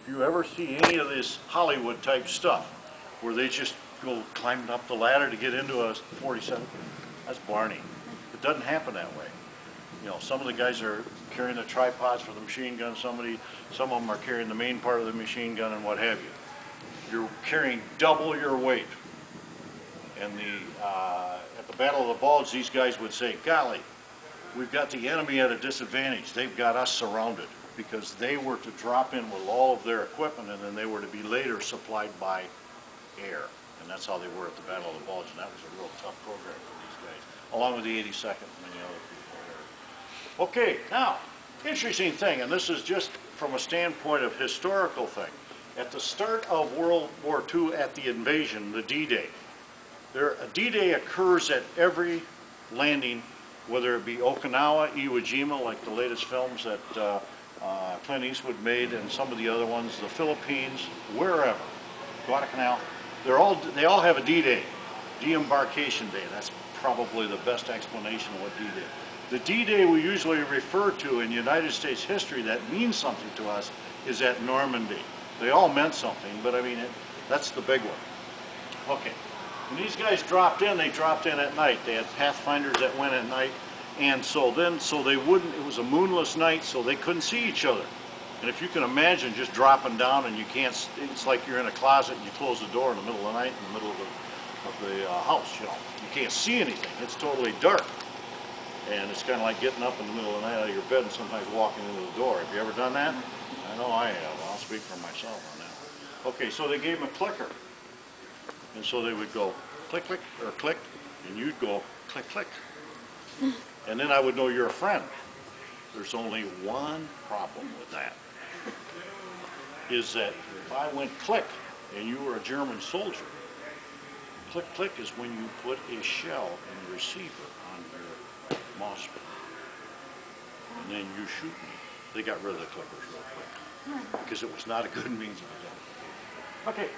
if you ever see any of this Hollywood type stuff, where they just go climbing up the ladder to get into a 47, that's Barney. It doesn't happen that way. You know, some of the guys are carrying the tripods for the machine gun, some of them are carrying the main part of the machine gun and what have you. You're carrying double your weight. And at the Battle of the Bulge, these guys would say, golly, we've got the enemy at a disadvantage. They've got us surrounded, because they were to drop in with all of their equipment, and then they were to be later supplied by air. And that's how they were at the Battle of the Bulge, and that was a real tough program for these guys, along with the 82nd and many other people there. Okay, now, interesting thing, and this is just from a standpoint of historical thing. At the start of World War II, at the invasion, the D-Day, a D-Day occurs at every landing, whether it be Okinawa, Iwo Jima, like the latest films that Clint Eastwood made, and some of the other ones, the Philippines, wherever, Guadalcanal, they all have a D-Day, Deembarkation Day. That's probably the best explanation of what D-Day. The D-Day we usually refer to in United States history that means something to us is at Normandy. They all meant something, but I mean, that's the big one. Okay. When these guys dropped in, they dropped in at night. They had pathfinders that went at night, and so they wouldn't, it was a moonless night, so they couldn't see each other. And if you can imagine just dropping down and you can't, it's like you're in a closet and you close the door in the middle of the night in the middle of the house, you know. You can't see anything. It's totally dark. And it's kind of like getting up in the middle of the night out of your bed and sometimes walking into the door. Have you ever done that? I know I have. I'll speak for myself on that. Okay, so they gave them a clicker. And so they would go click, click, or click, and you'd go click, click. And then I would know you're a friend. There's only one problem with that, is that if I went click and you were a German soldier, click, click is when you put a shell in the receiver on your mouse pad. And then you shoot me. They got rid of the clickers real quick, because it was not a good means of identification. Okay.